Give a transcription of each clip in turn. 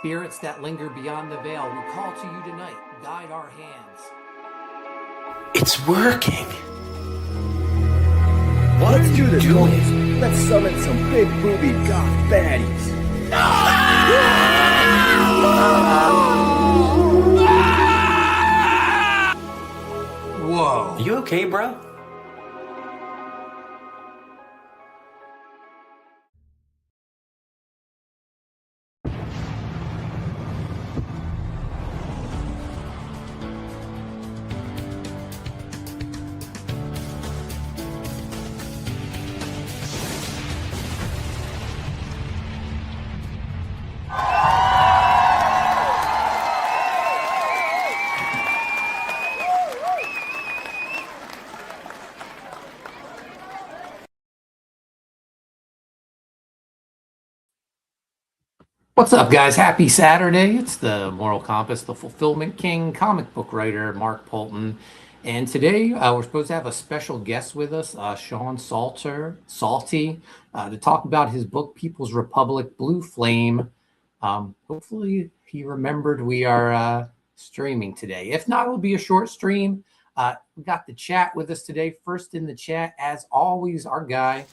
Spirits that linger beyond the veil, we call to you tonight. Guide our hands. It's working. Let's do this, homies. Let's summon some big booby goth baddies. Whoa. Are you okay, bro? What's up, guys? Happy Saturday. It's the Moral Compass, the Fulfillment King, comic book writer, Mark Polton. And today we're supposed to have a special guest with us, Sean Salty, to talk about his book, People's Republic, Blue Flame. Hopefully he remembered we are streaming today. If not, it'll be a short stream. We got the chat with us today. First in the chat, as always, our guy,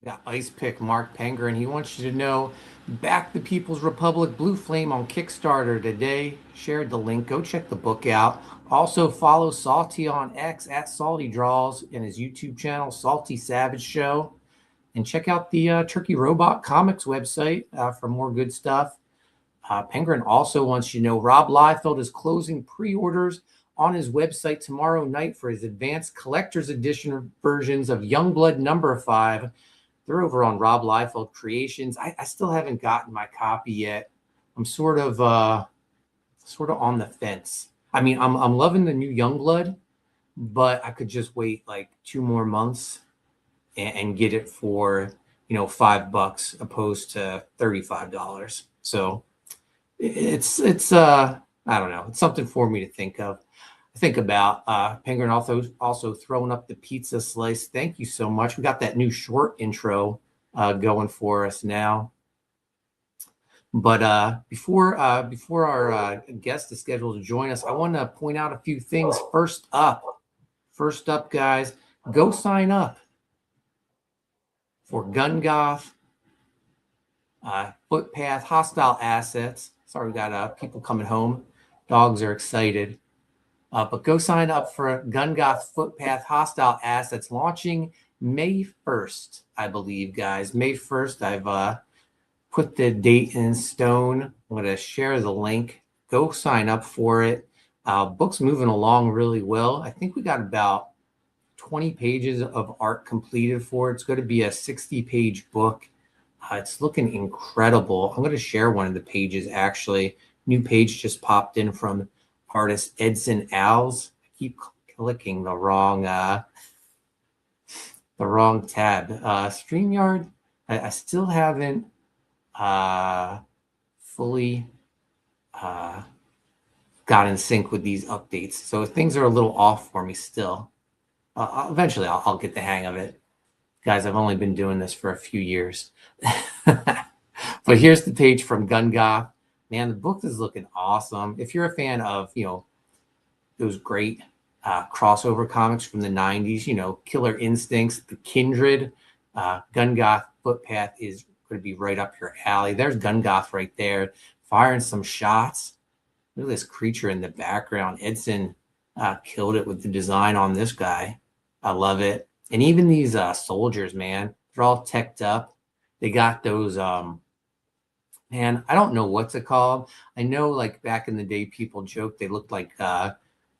got Ice Pick Mark Penger, and he wants you to know, back the People's Republic Blue Flame on Kickstarter today. Shared the link. Go check the book out. Also follow Salty on X at Salty Draws and his YouTube channel, Salty Savage Show. And check out the Turkey Robot Comics website for more good stuff. Penguin also wants you to know Rob Liefeld is closing pre-orders on his website tomorrow night for his advanced collector's edition versions of Youngblood #5. They're over on Rob Liefeld Creations. I still haven't gotten my copy yet. I'm sort of on the fence. I mean, I'm loving the new Youngblood, but I could just wait like 2 more months and get it for $5 opposed to $35. So it's I don't know. It's something for me to think about. Penguin also throwing up the pizza slice. Thank you so much. We got that new short intro going for us now. But before our guest is scheduled to join us, I want to point out a few things. First up, guys, go sign up for Gun Goth, Footpath, Hostile Assets. Sorry, we got people coming home. Dogs are excited. But go sign up for Gun Goth, Footpath, Hostile Assets, launching May 1st, I believe, guys. May 1st. I've put the date in stone. I'm going to share the link. Go sign up for it. Book's moving along really well. I think we got about 20 pages of art completed for it. It's going to be a 60-page book. It's looking incredible. I'm going to share one of the pages, actually. New page just popped in from artist Edson Alves. I keep clicking the wrong tab. StreamYard, I still haven't fully got in sync with these updates. So things are a little off for me still. Eventually I'll get the hang of it. Guys, I've only been doing this for a few years. But here's the page from Gun Goth. Man, the book is looking awesome. If you're a fan of, those great crossover comics from the 90s, Killer Instincts, The Kindred, Gun Goth Footpath is going to be right up your alley. There's Gun Goth right there, firing some shots. Look at this creature in the background. Edson killed it with the design on this guy. I love it. And even these soldiers, man, they're all teched up. They got those... man, I don't know what's it called. I know, like, back in the day, people joked they looked like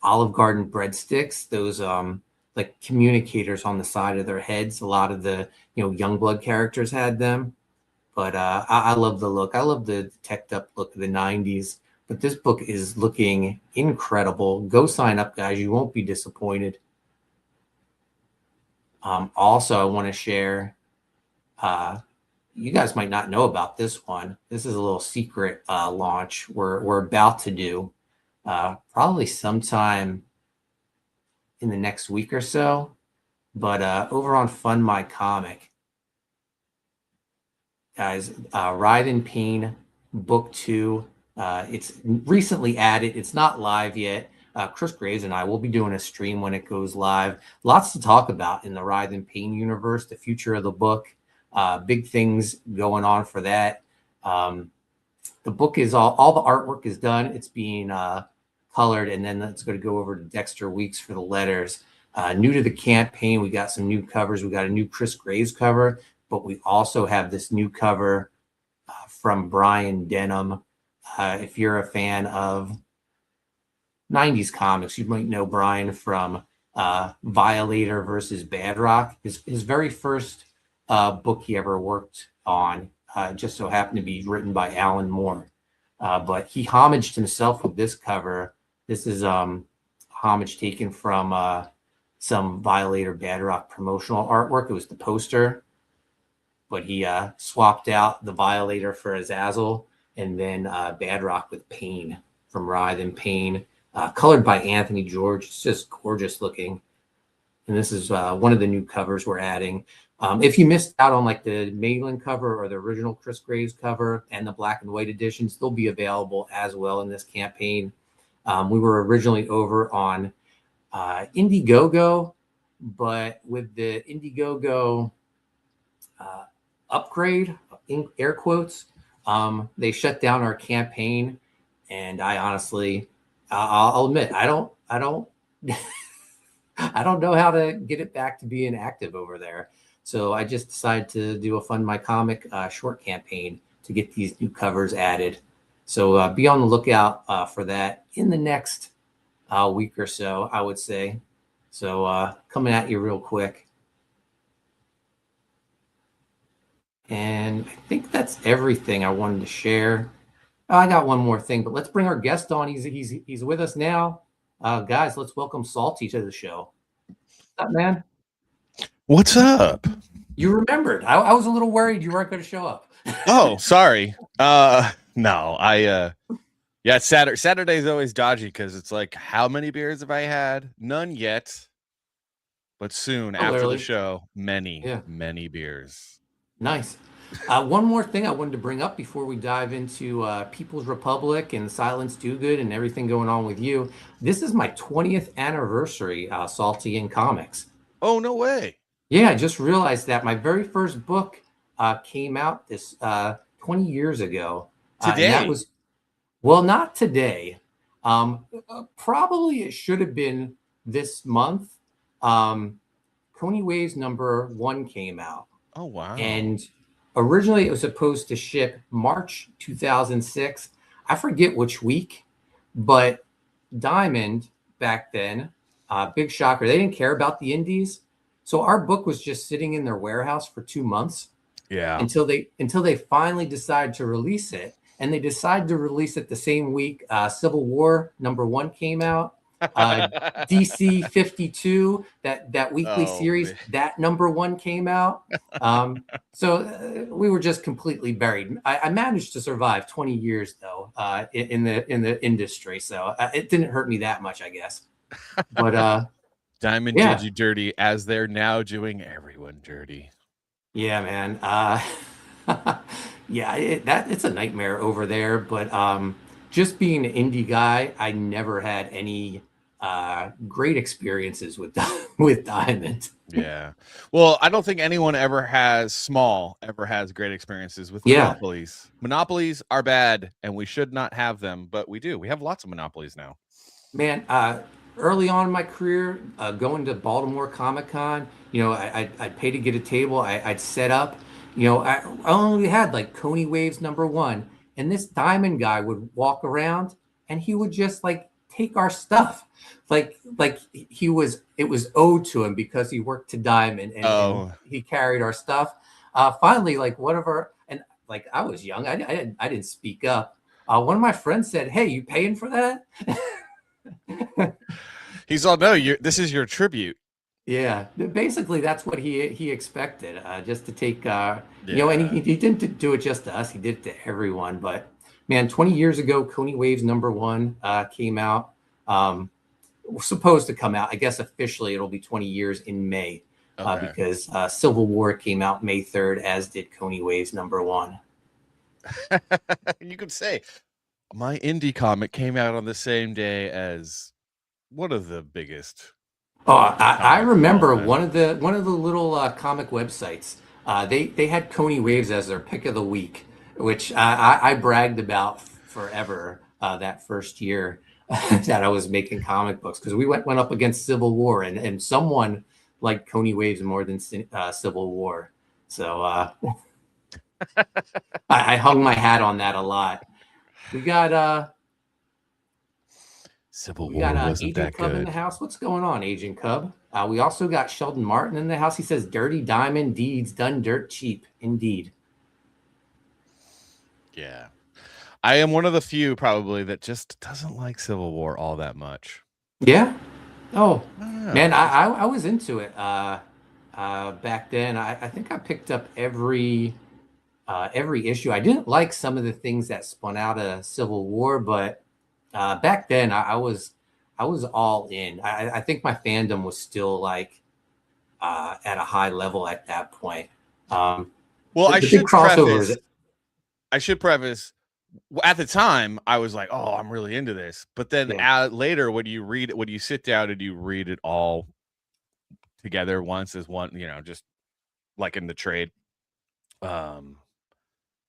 Olive Garden breadsticks. Those like communicators on the side of their heads. A lot of the Youngblood characters had them. But I love the look. I love the teched up look of the 90s. But this book is looking incredible. Go sign up, guys. You won't be disappointed. Also, I want to share. You guys might not know about this one. This is a little secret launch we're about to do, probably sometime in the next week or so. But over on Fund My Comic, guys, Ride in Pain Book 2. It's recently added. It's not live yet. Chris Graves and I will be doing a stream when it goes live. Lots to talk about in the Ride in Pain universe, the future of the book, big things going on for that. The book is all the artwork is done. It's being colored, and then it's going to go over to Dexter Weeks for the letters. New to the campaign, we got some new covers. We got a new Chris Graves cover, but we also have this new cover from Brian Denham. If you're a fan of 90s comics, you might know Brian from Violator versus Bad Rock. His very first book he ever worked on just so happened to be written by Alan Moore. But he homaged himself with this cover. This is homage taken from some Violator Bad Rock promotional artwork. It was the poster, but he swapped out the Violator for Azazel, and then Bad Rock with Pain from Writhe in Pain, colored by Anthony George. It's just gorgeous looking. And this is one of the new covers we're adding. If you missed out on like the Maitland cover or the original Chris Graves cover and the black and white editions, they'll be available as well in this campaign. We were originally over on Indiegogo, but with the Indiegogo upgrade, in air quotes, they shut down our campaign. And I honestly, I'll admit, I don't I don't know how to get it back to being active over there. So I just decided to do a Fund My Comic short campaign to get these new covers added. So be on the lookout for that in the next week or so, I would say. So coming at you real quick. And I think that's everything I wanted to share. I got one more thing, but let's bring our guest on. He's with us now. Guys, let's welcome Salty to the show. What's up, man? What's up? You remembered. I was a little worried you weren't going to show up. Oh, sorry. No, yeah, Saturday's always dodgy because it's like, how many beers have I had? None yet. But soon after the show, many beers. Nice. One more thing I wanted to bring up before we dive into People's Republic and Silence Do Good and everything going on with you. This is my 20th anniversary, Salty in Comics. Oh, no way. Yeah, I just realized that my very first book came out this 20 years ago. Today? And that was, well, not today. Probably it should have been this month. Coney Waves #1 came out. Oh, wow. And originally it was supposed to ship March 2006. I forget which week, but Diamond back then, big shocker, they didn't care about the indies. So our book was just sitting in their warehouse for 2 months. Yeah. Until they finally decided to release it. And they decided to release it the same week Civil War #1 came out. DC 52, that weekly series, man. That #1 came out. So we were just completely buried. I managed to survive 20 years though in the industry. So it didn't hurt me that much, I guess. But Diamond did you dirty, as they're now doing everyone dirty. Yeah, man. Yeah, it's a nightmare over there. But just being an indie guy, I never had any great experiences with Diamond. Yeah. Well, I don't think anyone ever has great experiences with monopolies. Yeah. Monopolies are bad, and we should not have them, but we do. We have lots of monopolies now. Man, early on in my career, going to Baltimore Comic-Con, I'd pay to get a table. I'd set up. I only had like Coney Waves #1, and this Diamond guy would walk around, and he would just like take our stuff, like it was owed to him because he worked to Diamond, and he carried our stuff. Finally, like I was young, I didn't speak up. One of my friends said, "Hey, you paying for that?" He's all, "No, this is your tribute." Yeah, basically that's what he expected, just to take, and he didn't do it just to us. He did it to everyone. But man, 20 years ago, Coney Waves #1 came out. Was supposed to come out. I guess officially it'll be 20 years in May. Okay. because Civil War came out May 3rd, as did Coney Waves #1. You could say my indie comic came out on the same day as one of the biggest Oh, I comics of all remember time. one of the little comic websites. They had Coney Waves as their pick of the week, which I bragged about forever that first year that I was making comic books, because we went up against Civil War, and someone liked Coney Waves more than Civil War. So I hung my hat on that a lot. We got Civil We got War wasn't Agent that Cub in the good. house. What's going on, Agent Cub? We also got Sheldon Martin in the house. He says, "Dirty diamond deeds done dirt cheap." Indeed. Yeah. I am one of the few probably that just doesn't like Civil War all that much. Yeah. Oh, I don't know. man, I was into it back then. I think I picked up every issue. I didn't like some of the things that spun out of Civil War, but back then I was all in. I think my fandom was still like at a high level at that point. Well, The big crossovers. I should preface at the time I was like, "Oh, I'm really into this." But then Yeah. later when you sit down and you read it all together once as one, just like in the trade, um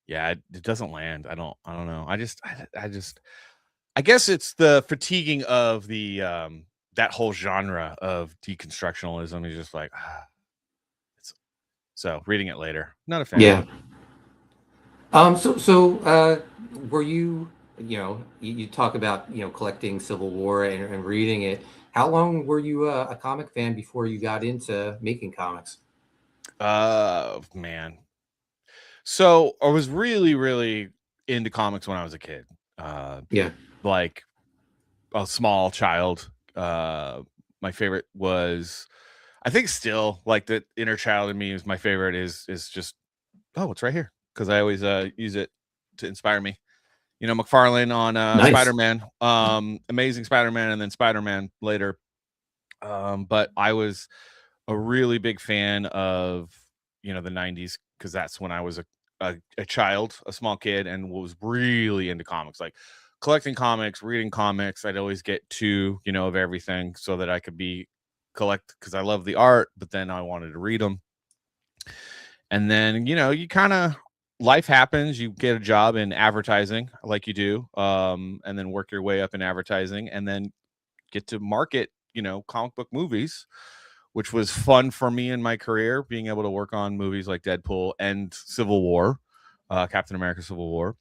yeah, it doesn't land. I don't know. I guess it's the fatiguing of the that whole genre of deconstructionalism. Is just like so reading it later. Not a fan. Yeah. So were you, you talk about, collecting Civil War and reading it. How long were you a comic fan before you got into making comics? Man. So I was really, really into comics when I was a kid. Yeah. Like a small child. My favorite was, I think, still like the inner child in me is my favorite. Is just it's right here because I always use it to inspire me. McFarlane on Nice. Spider-Man, Amazing Spider-Man, and then Spider-Man later. But I was a really big fan of the 90s because that's when I was a child, a small kid, and was really into comics, like collecting comics, reading comics. I'd always get two, of everything so that I could collect because I love the art, but then I wanted to read them. And then, you kind of life happens. You get a job in advertising like you do, and then work your way up in advertising and then get to market, comic book movies, which was fun for me in my career, being able to work on movies like Deadpool and Civil War, Captain America Civil War.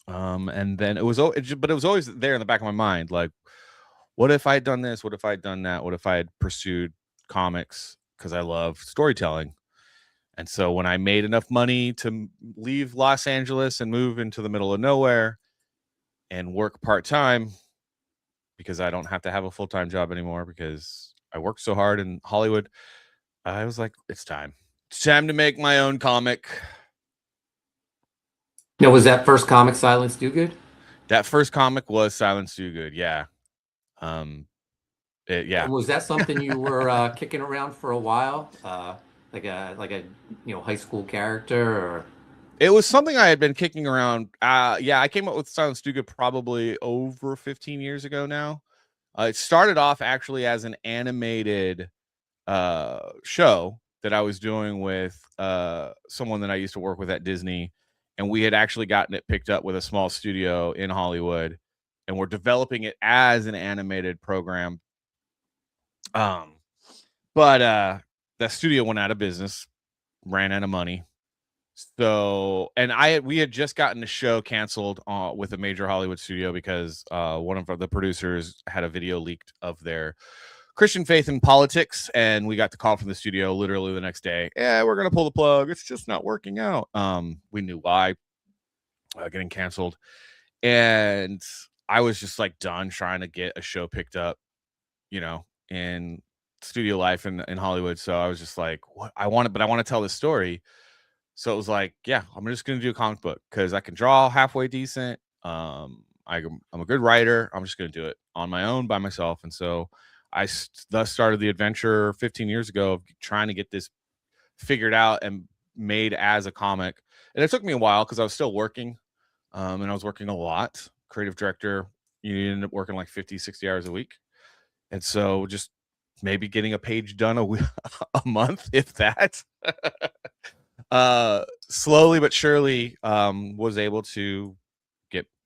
And then it was always there in the back of my mind, like, what if I had done this? What if I had done that? What if I had pursued comics? Because I love storytelling. And so when I made enough money to leave Los Angeles and move into the middle of nowhere and work part-time, because I don't have to have a full-time job anymore because I worked so hard in Hollywood, I was like, it's time. It's time to make my own comic. Now, was that first comic Silence Do Good? That first comic was Silence Do Good. Yeah. Yeah. And was that something you were kicking around for a while? Like a high school character, or It was something I had been kicking around. Yeah, I came up with Silence Do Good probably over 15 years ago now. It started off actually as an animated show that I was doing with someone that I used to work with at Disney, and we had actually gotten it picked up with a small studio in Hollywood, and we're developing it as an animated program. But that studio went out of business, ran out of money. So, and we had just gotten the show canceled with a major Hollywood studio because one of the producers had a video leaked of their Christian faith and politics, and we got the call from the studio literally the next day. Yeah, we're gonna pull the plug. It's just not working out. We knew why, getting canceled, and I was just like done trying to get a show picked up, in studio life in Hollywood. So I was just like, what I want to tell this story. So it was like, yeah, I'm just gonna do a comic book because I can draw halfway decent. I'm a good writer. I'm just gonna do it on my own by myself. And so thus started the adventure 15 years ago of trying to get this figured out and made as a comic. And it took me a while because I was still working, and I was working a lot. Creative director, you end up working like 50, 60 hours a week. And so just maybe getting a page done a month, if that. Slowly but surely was able to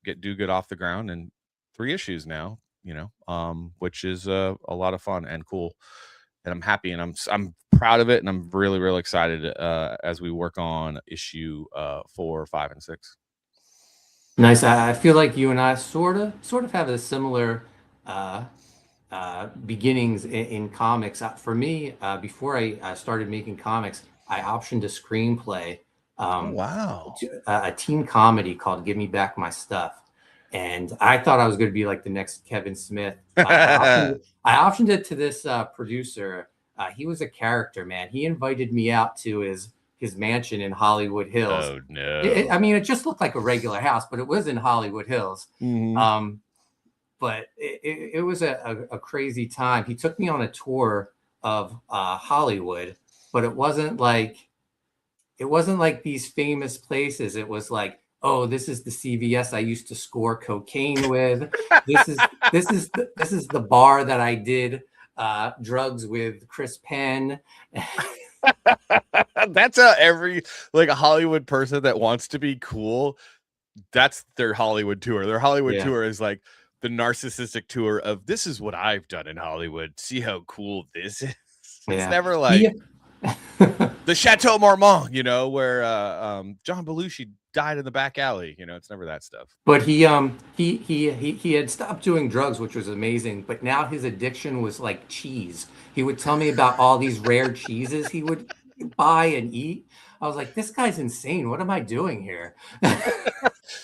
do good off the ground, and 3 issues now, which is a lot of fun and cool. And I'm happy, and I'm proud of it, and I'm really, really excited as we work on issue 4, 5, and 6. Nice. I feel like you and I sort of have a similar uh, beginnings in comics. For me, before I started making comics, I optioned a screenplay, Oh, wow. a teen comedy called "Give Me Back My Stuff," and I thought I was going to be like the next Kevin Smith. I optioned it to this producer. He was a character, man. He invited me out to his mansion in Hollywood Hills. Oh no. I mean, it just looked like a regular house, but it was in Hollywood Hills. Mhm. But it was a crazy time. He took me on a tour of Hollywood, but it wasn't like these famous places. It was like, oh, this is the CVS I used to score cocaine with. This is the bar that I did drugs with Chris Penn. That's how every like a Hollywood person that wants to be cool, that's their Hollywood tour. Their Hollywood tour is like the narcissistic tour of this is what I've done in Hollywood. See how cool this is. It's never like the Chateau Marmont, where John Belushi died in the back alley. It's never that stuff. But he had stopped doing drugs, which was amazing. But now his addiction was like cheese. He would tell me about all these rare cheeses he would buy and eat. I was like, this guy's insane. What am I doing here?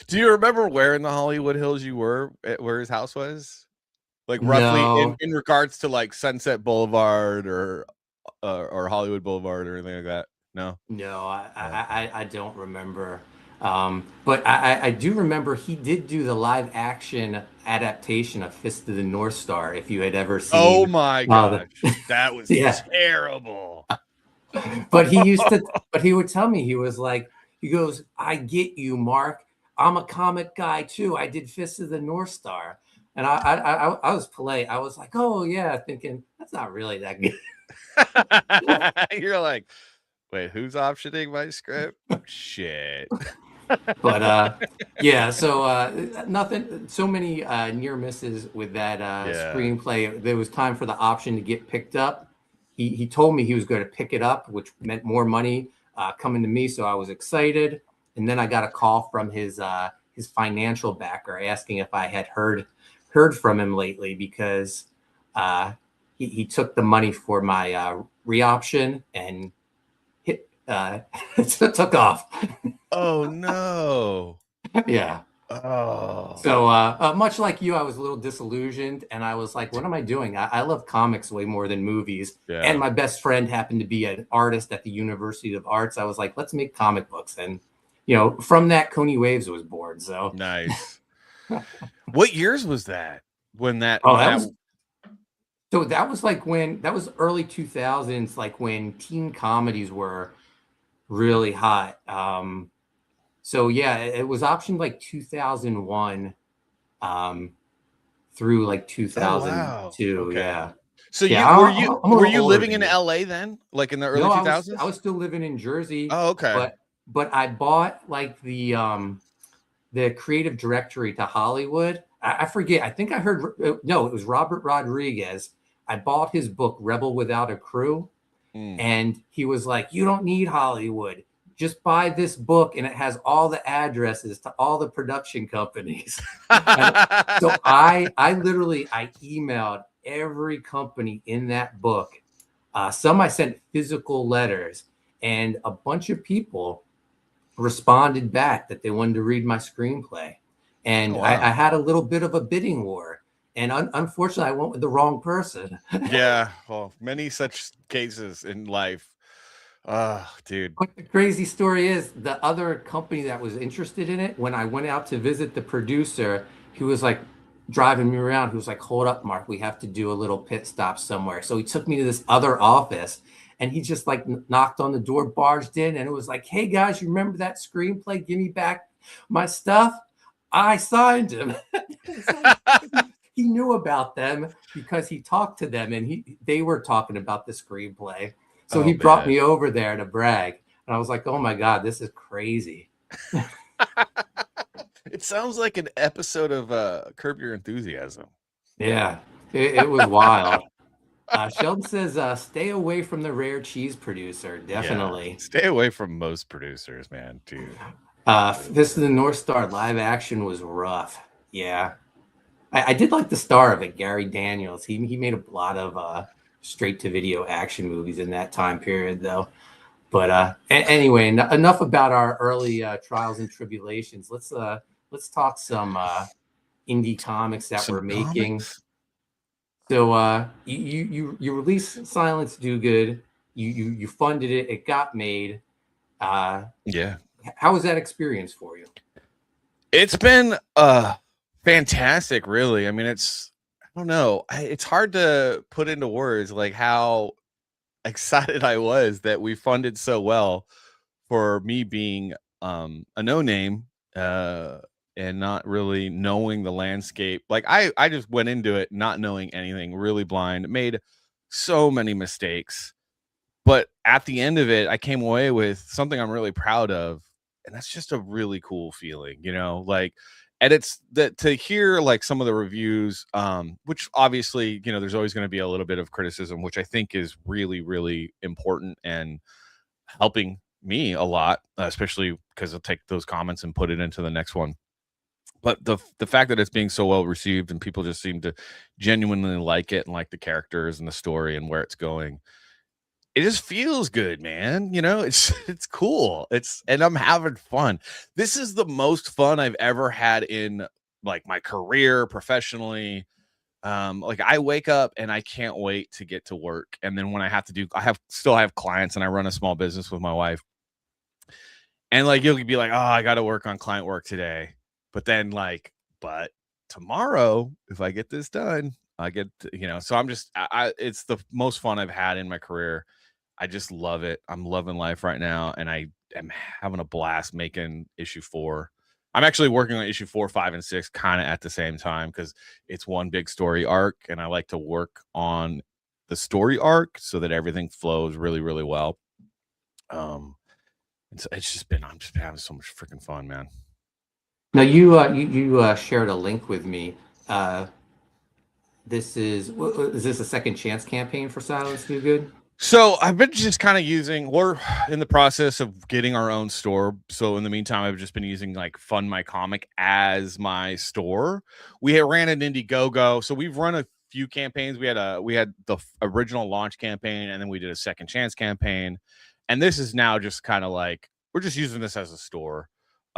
Do you remember where in the Hollywood Hills you were, where his house was? Like roughly No. in regards to like Sunset Boulevard or Hollywood Boulevard or anything like that? No. I don't remember. But I do remember he did do the live action adaptation of Fist of the North Star. If you had ever seen. Oh my gosh, that was terrible. But he would tell me, he goes, I get you, Mark. I'm a comic guy too. I did Fist of the North Star. And I was polite. I was like, oh yeah, thinking that's not really that good. You're like, wait, who's optioning my script? Shit. But yeah, so nothing, so many near misses with that screenplay. There was time for the option to get picked up. He told me he was going to pick it up, which meant more money coming to me. So I was excited. And then I got a call from his financial backer asking if I had heard from him lately, because he took the money for my reoption and took off. Oh no. Yeah. Oh. So much like you, I was a little disillusioned, and I was like, what am I doing? I love comics way more than movies. Yeah. And my best friend happened to be an artist at the University of Arts. I was like, let's make comic books. And from that, Coney Waves was born. So nice. What years was that? So that was like that was early 2000s, like when teen comedies were really hot. So yeah, it was optioned like 2001 through like 2002. Oh, wow. Okay. Yeah. So yeah, were you living in LA then? Like in the early 2000s? I was still living in Jersey. Oh, okay. But I bought like the creative directory to Hollywood. I forget. I think I heard it was Robert Rodriguez. I bought his book Rebel Without a Crew, and he was like, "You don't need Hollywood. Just buy this book, and it has all the addresses to all the production companies." So I emailed every company in that book. Some I sent physical letters, and a bunch of people responded back that they wanted to read my screenplay. And I had a little bit of a bidding war. And unfortunately, I went with the wrong person. Yeah, well, many such cases in life. Dude. But the crazy story is the other company that was interested in it, when I went out to visit the producer, he was like, driving me around. He was like, hold up, Mark, we have to do a little pit stop somewhere. So he took me to this other office and he just like knocked on the door, barged in, and it was like, hey guys, you remember that screenplay? Give me back my stuff. I signed him. He knew about them because he talked to them and they were talking about the screenplay. So he brought me over there to brag. And I was like, oh my God, this is crazy. It sounds like an episode of Curb Your Enthusiasm. Yeah, it was wild. Sheldon says, stay away from the rare cheese producer. Definitely. Yeah, stay away from most producers, man, dude. Fist of the North Star live action was rough. Yeah. I did like the star of it, Gary Daniels. He made a lot of straight to video action movies in that time period, though. But anyway, enough about our early trials and tribulations. Let's talk some indie comics that we're making. Comics? So you released Silence Do Good. You funded it. It got made. Yeah. How was that experience for you? It's been fantastic, really. I mean, I don't know. It's hard to put into words like how excited I was that we funded so well for me being a no-name and not really knowing the landscape. Like I just went into it not knowing anything, really blind, made so many mistakes. But at the end of it, I came away with something I'm really proud of. And that's just a really cool feeling, you know, like, and it's that to hear like some of the reviews, which obviously, you know, there's always going to be a little bit of criticism, which I think is really, really important and helping me a lot, especially because I'll take those comments and put it into the next one. But the fact that it's being so well received and people just seem to genuinely like it and like the characters and the story and where it's going, it just feels good, man. You know, it's cool. And I'm having fun. This is the most fun I've ever had in like my career professionally. Like I wake up and I can't wait to get to work. And then when I still have clients and I run a small business with my wife. And like you'll be like, oh, I got to work on client work today. But then like, but tomorrow, if I get this done, I get to, you know, so I'm just it's the most fun I've had in my career. I just love it. I'm loving life right now, and I am having a blast making issue 4. I'm actually working on issue 4, 5, and 6 kind of at the same time because it's one big story arc, and I like to work on the story arc so that everything flows really, really well. And so I'm just having so much freaking fun, man. Now you shared a link with me. Is this a second chance campaign for Silence Do Good? So I've been just kind of we're in the process of getting our own store. So in the meantime, I've just been using like Fund My Comic as my store. We ran an Indiegogo. So we've run a few campaigns. We had the original launch campaign, and then we did a second chance campaign. And this is now just kind of like, we're just using this as a store.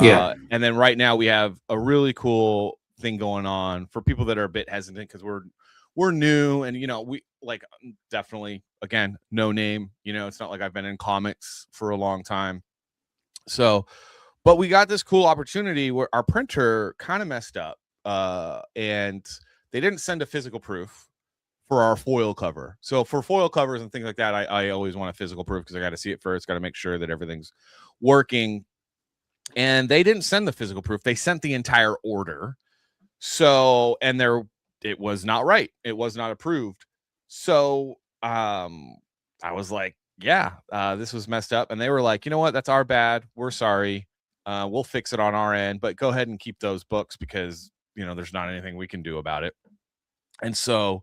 Yeah. And then right now we have a really cool thing going on for people that are a bit hesitant because we're new, and you know, we like definitely, again, no name, you know, it's not like I've been in comics for a long time. So, but we got this cool opportunity where our printer kind of messed up and they didn't send a physical proof for our foil cover. So for foil covers and things like that, I always want a physical proof because I got to see it first, got to make sure that everything's working. And they didn't send the physical proof. They sent the entire order. So, and it was not right. It was not approved. So I was like, yeah, this was messed up. And they were like, you know what? That's our bad. We're sorry. We'll fix it on our end, but go ahead and keep those books because, you know, there's not anything we can do about it. And so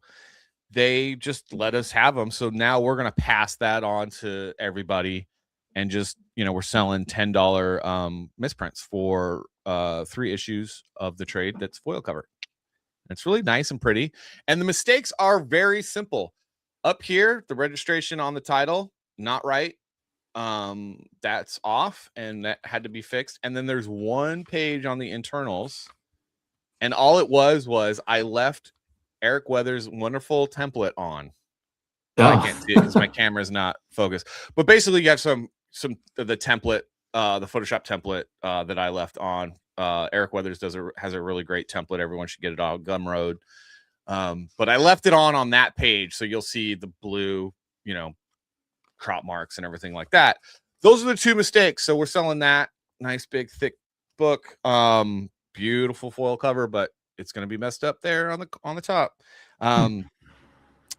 they just let us have them. So now we're going to pass that on to everybody and just, you know, we're selling $10 misprints for 3 issues of the trade that's foil cover. It's really nice and pretty. And the mistakes are very simple. Up here, the registration on the title, not right. That's off and that had to be fixed. And then there's one page on the internals. And all it was I left Eric Weathers' wonderful template on. Oh. I can't see it because my camera's not focused. But basically you have some of the template, the Photoshop template that I left on Eric Weathers has a really great template. Everyone should get it on Gumroad. But I left it on that page, so you'll see the blue, crop marks and everything like that. Those are the two mistakes. So we're selling that nice big thick book. Beautiful foil cover, but it's going to be messed up there on the top.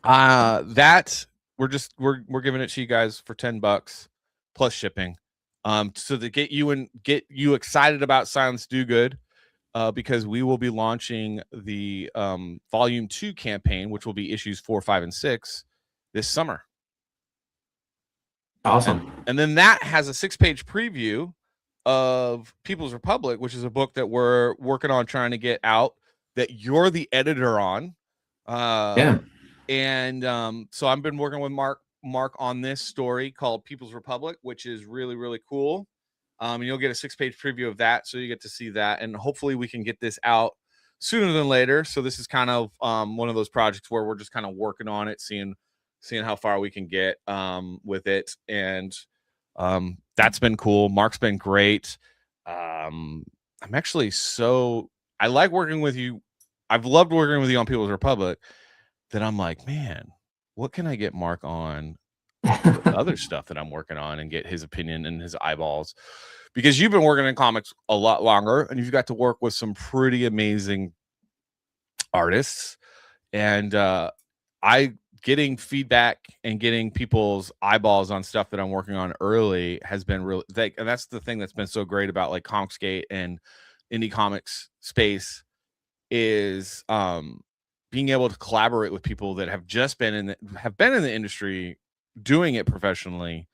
That we're giving it to you guys for $10 plus shipping. So to get you excited about Silence Do Good, because we will be launching the volume 2 campaign, which will be issues 4, 5, and 6 this summer. Awesome. And then that has a 6-page preview of People's Republic, which is a book that we're working on trying to get out, that you're the editor on. Yeah. And so I've been working with Mark on this story called People's Republic, which is really, really cool. And you'll get a 6-page preview of that, so you get to see that, and hopefully we can get this out sooner than later. So this is kind of one of those projects where we're just kind of working on it, seeing how far we can get with it, and that's been cool. Mark's been great. I'm actually I like working with you. I've loved working with you on People's Republic. That I'm like, man, what can I get Mark on other stuff that I'm working on and get his opinion and his eyeballs? Because you've been working in comics a lot longer, and you've got to work with some pretty amazing artists, and getting feedback and getting people's eyeballs on stuff that I'm working on early has been really, and that's the thing that's been so great about like Comicsgate and indie comics space is being able to collaborate with people that have just been in the industry doing it professionally,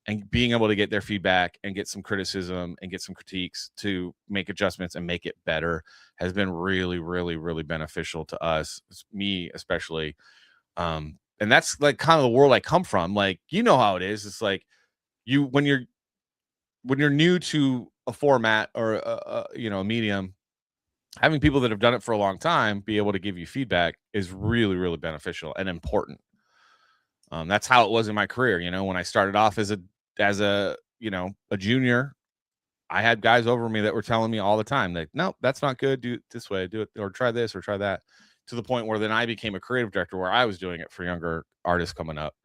and being able to get their feedback and get some criticism and get some critiques to make adjustments and make it better has been really, really, really beneficial to us, me especially. And that's like kind of the world I come from. Like, how it is. It's like when you're new to a format or a medium, having people that have done it for a long time be able to give you feedback is really, really beneficial and important. That's how it was in my career. When I started off as a junior, I had guys over me that were telling me all the time, like, no, that's not good. Do it this way, do it, or try this or try that, to the point where then I became a creative director where I was doing it for younger artists coming up.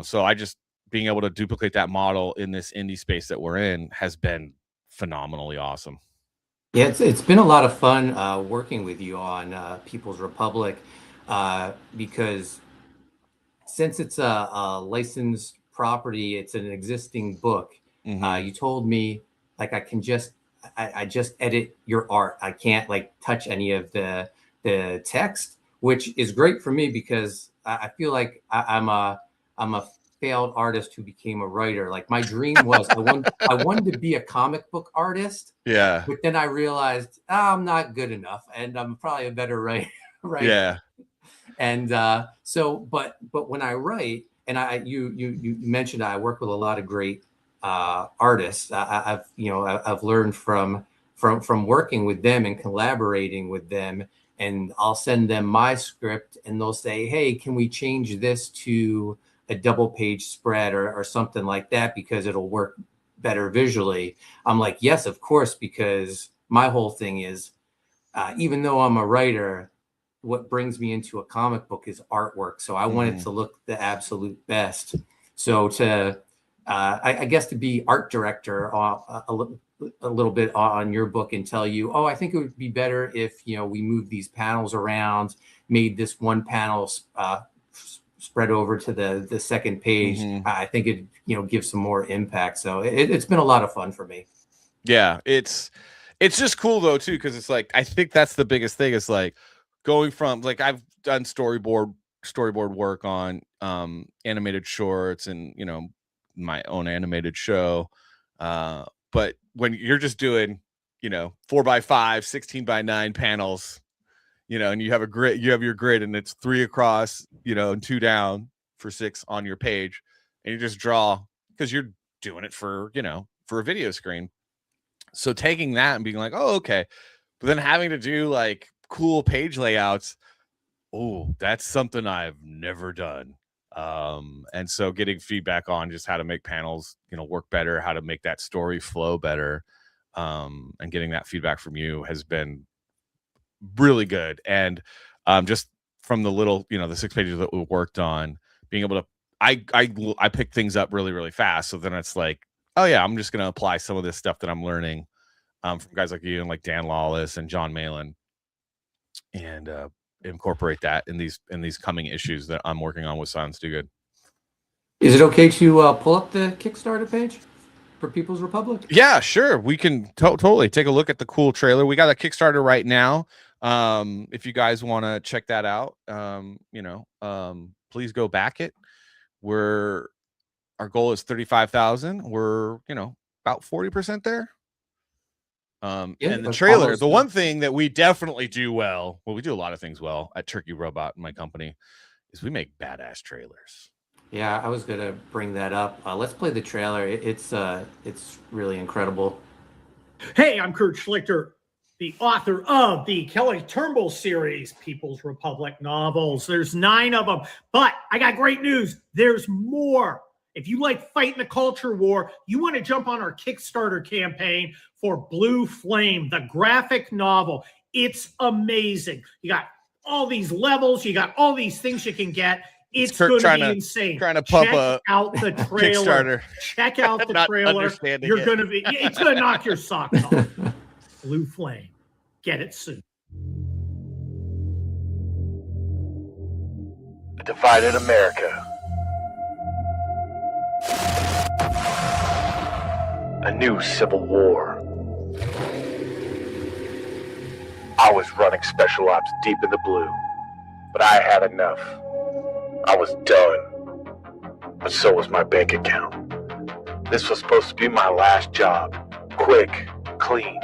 So I just being able to duplicate that model in this indie space that we're in has been phenomenally awesome. Yeah, it's been a lot of fun working with you on People's Republic because since it's a licensed property, it's an existing book. You told me like I can just edit your art. I can't like touch any of the text, which is great for me because I feel like I'm a failed artist who became a writer. Like my dream was I wanted to be a comic book artist. Yeah. But then I realized I'm not good enough, and I'm probably a better writer. Yeah. And but when I write, and you mentioned I work with a lot of great artists. I've learned from working with them and collaborating with them, and I'll send them my script, and they'll say, "Hey, can we change this to a double-page spread or something like that because it'll work better visually?" I'm like, yes, of course, because my whole thing is, even though I'm a writer, what brings me into a comic book is artwork. So I want it to look the absolute best. So I guess to be art director a little bit on your book and tell you, oh, I think it would be better if, we move these panels around, made this one panel spread over to the second page. I think it gives some more impact. So it's been a lot of fun for me. Yeah, it's just cool though too, because it's like I think that's the biggest thing is like going from like I've done storyboard work on animated shorts and my own animated show, but when you're just doing 4x5 16x9 panels, and you have your grid and it's 3 across, and 2 down for 6 on your page, and you just draw because you're doing it for a video screen. So taking that and being like, oh, okay, but then having to do like cool page layouts, oh, that's something I've never done. And so getting feedback on just how to make panels work better, how to make that story flow better, and getting that feedback from you has been really good. And just from the little, the 6 pages that we worked on, being able to, I pick things up really, really fast. So then it's like, oh yeah, I'm just going to apply some of this stuff that I'm learning from guys like you and like Dan Lawless and John Malin, and incorporate that in these coming issues that I'm working on with Science Do Good. Is it okay to pull up the Kickstarter page for People's Republic? Yeah, sure. We can totally take a look at the cool trailer. We got a Kickstarter right now. If you guys want to check that out, please go back it. Our goal is 35,000. We're, about 40% there. And the trailer, the one thing that we definitely do well, we do a lot of things well at Turkey Robot in my company, is we make badass trailers. Yeah, I was gonna bring that up. Let's play the trailer. It's really incredible. Hey, I'm Kurt Schlichter, the author of the Kelly Turnbull series, People's Republic novels. There's 9 of them, but I got great news. There's more. If you like fighting the culture war, you want to jump on our Kickstarter campaign for Blue Flame, the graphic novel. It's amazing. You got all these levels. You got all these things you can get. It's going to be insane. Trying to pump out the trailer. Check out the trailer. You're going to be. It's going to knock your socks off. Blue Flame. Get it soon. A divided America. A new civil war. I was running special ops deep in the blue, but I had enough. I was done, but so was my bank account. This was supposed to be my last job. Quick, clean,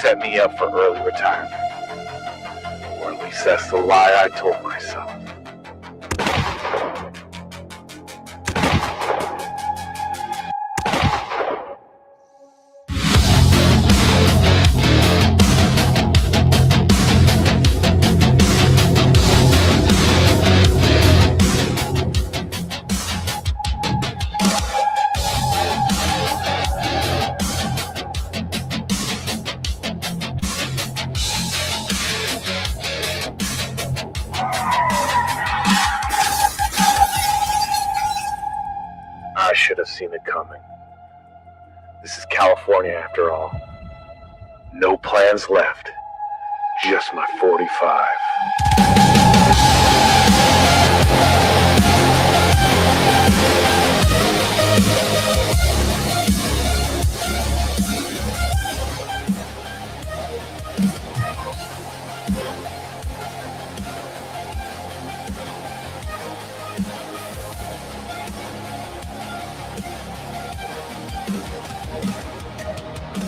set me up for early retirement. Or at least that's the lie I told myself. I should have seen it coming. This is California after all. No plans left. Just my 45.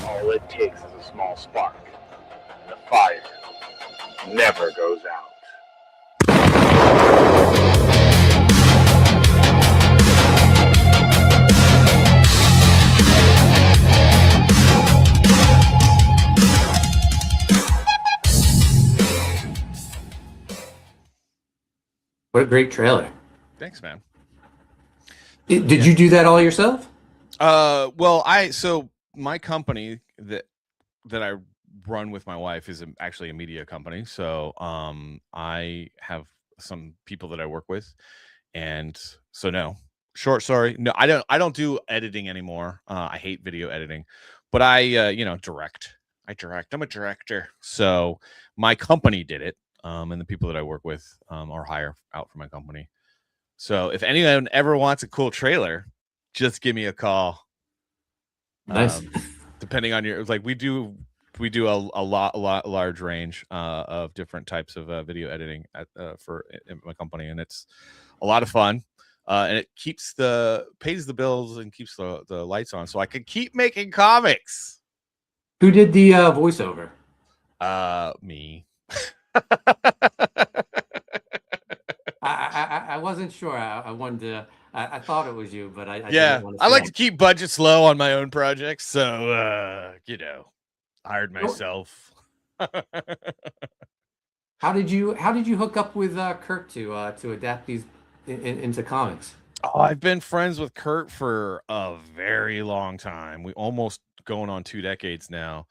All it takes is a small spark. The fire never goes out. What a great trailer. Thanks, man. Did you do that all yourself? Well, so my company that I run with my wife is actually a media company. So I have some people that I work with, and so no. I don't do editing anymore. I hate video editing, but I direct. I'm a director. So my company did it, and the people that I work with are hire out for my company. So if anyone ever wants a cool trailer, just give me a call. Nice. Depending on your, like, we do a large range of different types of video editing for my company, and it's a lot of fun, and it pays the bills and keeps the lights on, so I can keep making comics. Who did the voiceover? Me. I wasn't sure. I wanted to. I thought it was you, but I didn't want to. I like to keep budgets low on my own projects, so hired myself. How did you hook up with Kurt to adapt these into comics? Oh, I've been friends with Kurt for a very long time. We almost going on 2 decades now.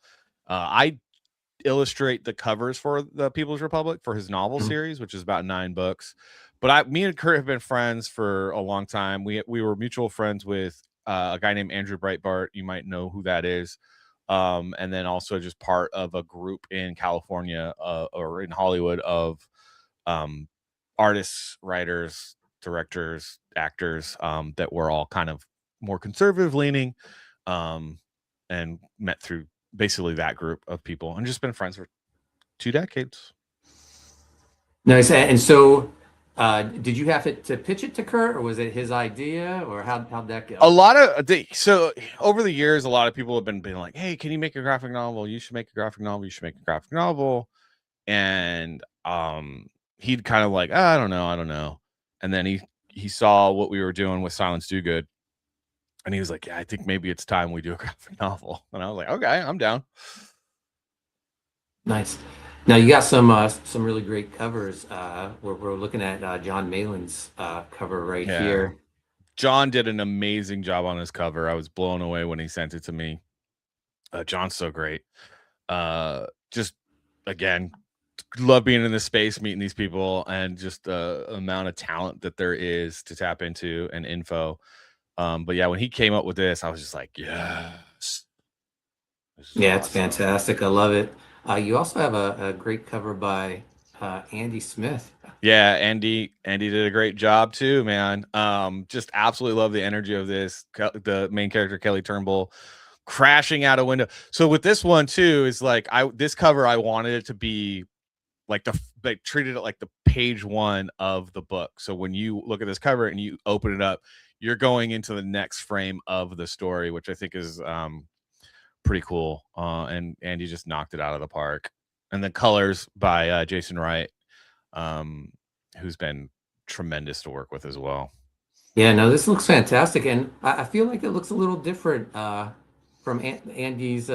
I illustrate the covers for the People's Republic for his novel series, which is about 9 books. But me and Kurt have been friends for a long time. We were mutual friends with a guy named Andrew Breitbart. You might know who that is. And then also just part of a group in California or in Hollywood of artists, writers, directors, actors that were all kind of more conservative leaning, and met through basically that group of people, and just been friends for 2 decades. Nice. And so did you have to pitch it to Kurt, or was it his idea, or how'd that go? A lot of so over the years, a lot of people have been like, hey, can you make a graphic novel? You should make a graphic novel. You should make a graphic novel. And he'd kind of like, I don't know. And then he saw what we were doing with Silence Do Good, and he was like, yeah, I think maybe it's time we do a graphic novel. And I was like, okay, I'm down. Nice. Now you got some really great covers. We're looking at John Malin's cover right here. John did an amazing job on his cover. I was blown away when he sent it to me. John's so great. Just again, love being in this space, meeting these people, and just the amount of talent that there is to tap into and info. But yeah, when he came up with this, I was just like, yes. Yeah, it's fantastic. I love it. You also have a great cover by Andy Smith. Yeah, Andy did a great job too, man. Just absolutely love the energy of this. The main character, Kelly Turnbull, crashing out a window. So with this one too, is like this cover, I wanted it to be like treated it like the page 1 of the book. So when you look at this cover and you open it up, you're going into the next frame of the story, which I think is pretty cool. And Andy just knocked it out of the park. And the colors by Jason Wright, who's been tremendous to work with as well. Yeah, no, this looks fantastic, and I feel like it looks a little different from Andy's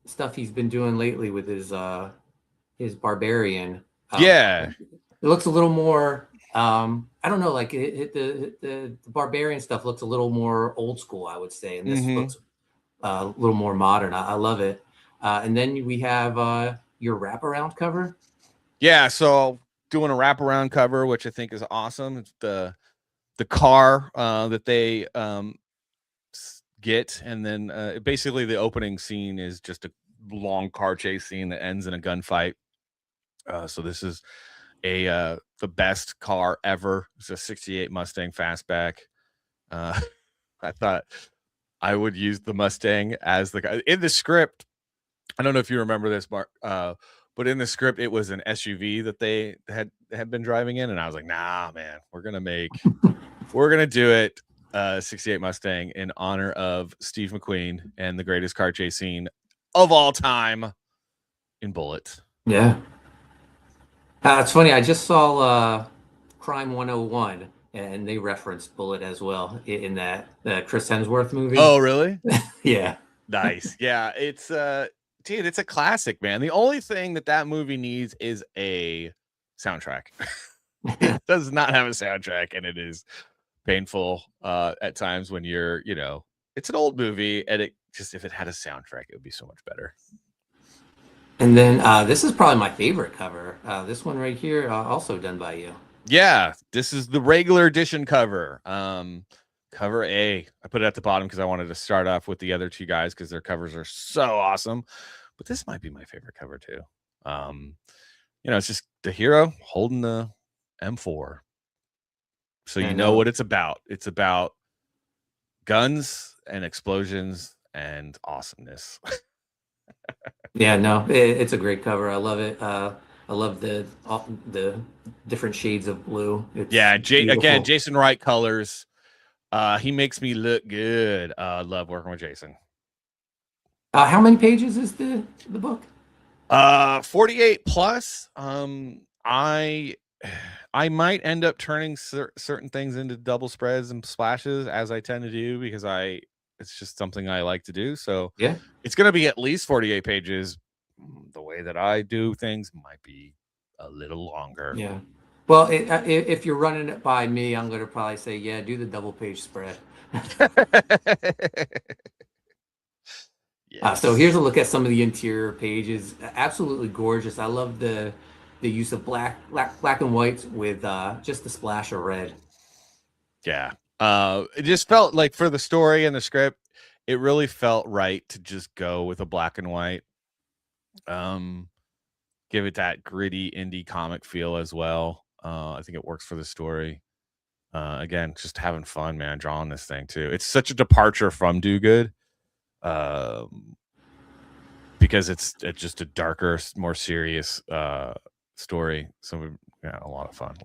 stuff he's been doing lately with his Barbarian. Yeah, it looks a little more. I don't know, like the Barbarian stuff looks a little more old school, I would say, and this looks a little more modern. I love it. And then we have your wraparound cover. Yeah, so doing a wraparound cover, which I think is awesome. It's the car that they get, and then basically the opening scene is just a long car chase scene that ends in a gunfight. So this is the best car ever. It's a 68 Mustang Fastback. I thought I would use the Mustang as the guy in the script. I don't know if you remember this, Mark, but in the script, it was an SUV that they had been driving in, and I was like, nah, man, we're gonna do it 68 Mustang in honor of Steve McQueen and the greatest car chase scene of all time in Bullet. Yeah. It's funny. I just saw Crime 101, and they referenced Bullet as well in that Chris Hemsworth movie. Oh, really? Yeah. Nice. Yeah, it's dude, it's a classic, man. The only thing that movie needs is a soundtrack. It does not have a soundtrack, and it is painful at times when you're, it's an old movie, and it just, if it had a soundtrack, it would be so much better. And then this is probably my favorite cover. This one right here, also done by you. Yeah, this is the regular edition cover. Cover A. I put it at the bottom because I wanted to start off with the other two guys because their covers are so awesome. But this might be my favorite cover too. It's just the hero holding the M4. So you know what it's about. It's about guns and explosions and awesomeness. Yeah, no, it's a great cover. I love it. I love the different shades of blue. It's again, Jason Wright colors. He makes me look good. Love working with Jason. How many pages is the book? 48 plus. I might end up turning certain things into double spreads and splashes, as I tend to do, because it's just something I like to do. So yeah, it's going to be at least 48 pages. The way that I do things might be a little longer. Yeah. Well, if you're running it by me, I'm going to probably say, yeah, do the double page spread. So here's a look at some of the interior pages. Absolutely gorgeous. I love the use of black and whites with just a splash of red. Yeah. It just felt like for the story and the script, it really felt right to just go with a black and white. Give it that gritty indie comic feel as well. I think it works for the story. Again, just having fun, man, drawing this thing too. It's such a departure from Do Good. Because it's just a darker, more serious story. So yeah, a lot of fun.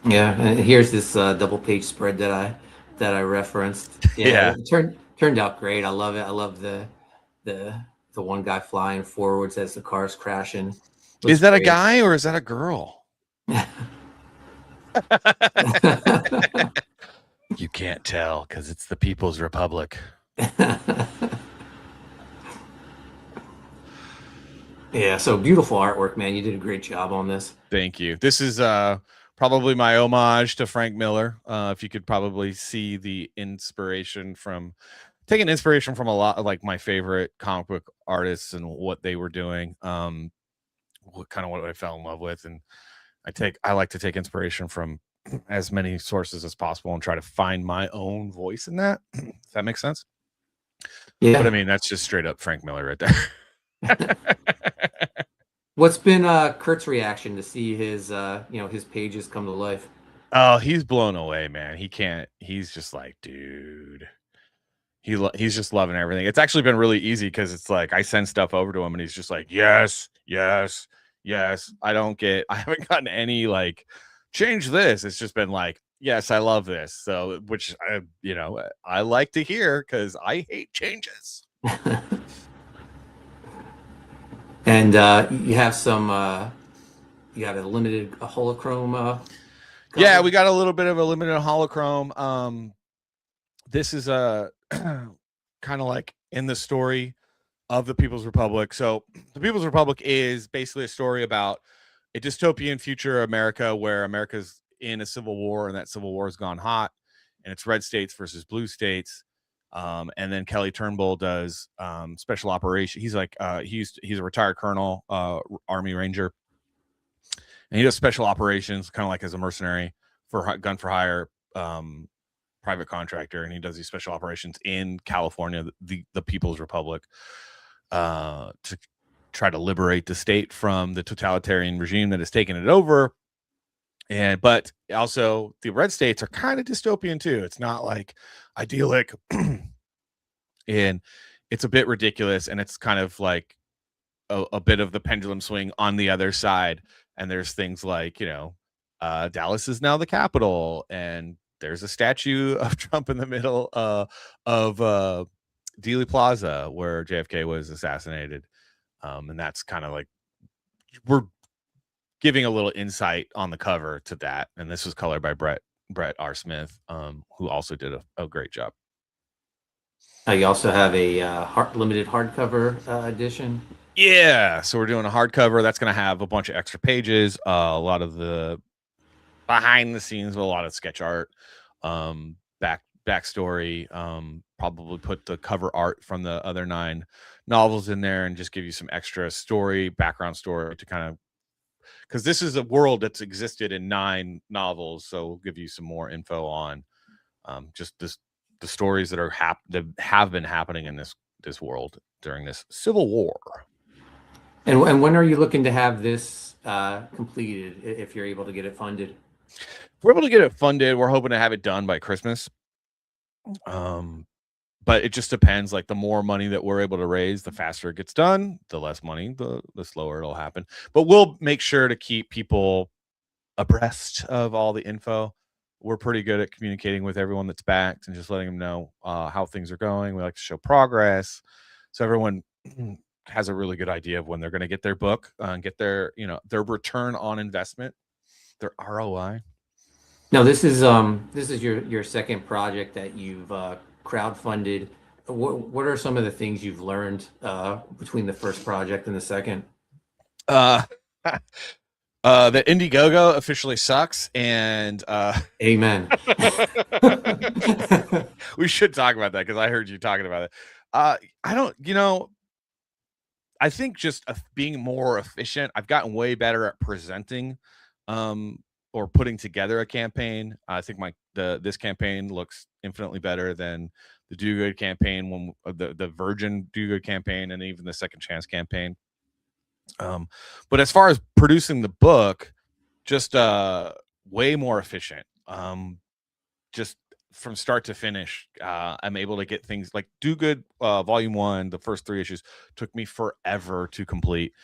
Yeah, and here's this double page spread that I referenced. Yeah. It turned out great. I love it. I love the one guy flying forwards as the car's crashing. Is that a guy or is that a girl? You can't tell because it's the People's Republic. Yeah, so beautiful artwork, man. You did a great job on this. Thank you. This is probably my homage to Frank Miller. If you could probably see the inspiration from taking inspiration from a lot of like my favorite comic book artists and what they were doing. What I fell in love with. And I like to take inspiration from as many sources as possible and try to find my own voice in that. Does that make sense? Yeah. But I mean, that's just straight up Frank Miller right there. What's been Kurt's reaction to see his his pages come to life? Oh, he's blown away, man. He's just like, dude. He's just loving everything. It's actually been really easy because it's like I send stuff over to him and he's just like, yes. I haven't gotten any like change this. It's just been like, yes, I love this. So which I like to hear because I hate changes. And you have you got a limited holochrome. Yeah, we got a little bit of a limited holochrome. This is a kind of like in the story of the People's Republic. So the People's Republic is basically a story about a dystopian future America where America's in a civil war and that civil war has gone hot and it's red states versus blue states. And then Kelly Turnbull does special operation. He's like he's a retired colonel, Army Ranger, and he does special operations kind of like as a mercenary for gun for hire private contractor, and he does these special operations in California, the People's Republic, to try to liberate the state from the totalitarian regime that has taken it over. But also the red states are kind of dystopian too. It's not like idyllic and it's a bit ridiculous, and it's kind of like a bit of the pendulum swing on the other side. And there's things like, Dallas is now the capital, and there's a statue of Trump in the middle of Dealey Plaza where JFK was assassinated. And that's kind of like we're giving a little insight on the cover to that. And this was colored by Brett R. Smith, who also did a great job. You also have a limited hardcover edition. Yeah, so we're doing a hardcover that's going to have a bunch of extra pages, a lot of the behind the scenes with a lot of sketch art, backstory. Probably put the cover art from the other 9 novels in there and just give you some extra background story to kind of, because this is a world that's existed in 9 novels, so we'll give you some more info on just the stories that have been happening in this world during this civil war. And when are you looking to have this completed, if you're able to get it funded? If we're able to get it funded, we're hoping to have it done by Christmas. But it just depends. Like the more money that we're able to raise, the faster it gets done. The less money, the slower it'll happen. But we'll make sure to keep people abreast of all the info. We're pretty good at communicating with everyone that's backed and just letting them know how things are going. We like to show progress, so everyone has a really good idea of when they're going to get their book and get their return on investment, their ROI. Now, this is your second project that you've crowdfunded. What are some of the things you've learned between the first project and the second? That Indiegogo officially sucks, and Amen. we should talk about that because I heard you talking about it. I don't, I think just being more efficient. I've gotten way better at presenting, or putting together a campaign. I think this campaign looks infinitely better than the Do Good campaign, when the Virgin Do Good campaign, and even the Second Chance campaign. But as far as producing the book, just way more efficient. Just from start to finish, I'm able to get things like Do Good Volume 1, the first 3 issues took me forever to complete.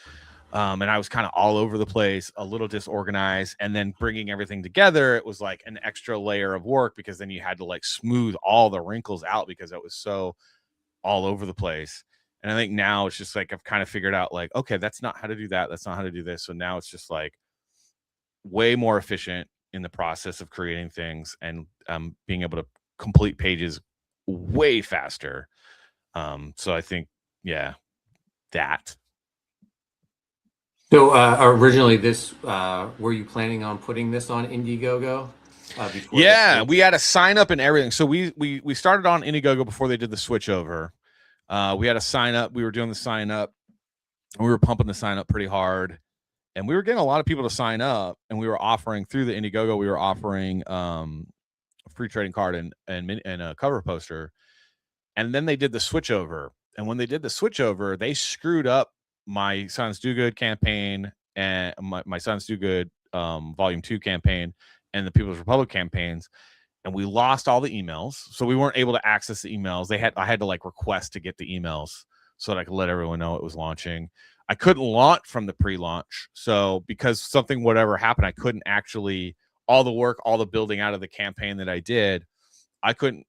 And I was kind of all over the place, a little disorganized, and then bringing everything together, it was like an extra layer of work, because then you had to like smooth all the wrinkles out because it was so all over the place. And I think now it's just like I've kind of figured out, like, okay, that's not how to do that, that's not how to do this. So now it's just like way more efficient in the process of creating things, and being able to complete pages way faster. So I think, yeah, that. So originally, were you planning on putting this on Indiegogo? Before Yeah, we had a sign up and everything. So we started on Indiegogo before they did the switch over. We had a sign up. We were doing the sign up, and we were pumping the sign up pretty hard, and we were getting a lot of people to sign up. And we were offering through the Indiegogo, we were offering a free trading card and a cover poster. And then they did the switch over. And when they did the switch over, they screwed up my Sons Do Good campaign and my Sons Do Good Volume 2 campaign and the People's Republic campaigns. And we lost all the emails. So we weren't able to access the emails. I had to like request to get the emails so that I could let everyone know it was launching. I couldn't launch from the pre-launch. So because something, whatever happened, I couldn't actually, all the work, all the building out of the campaign that I did, I couldn't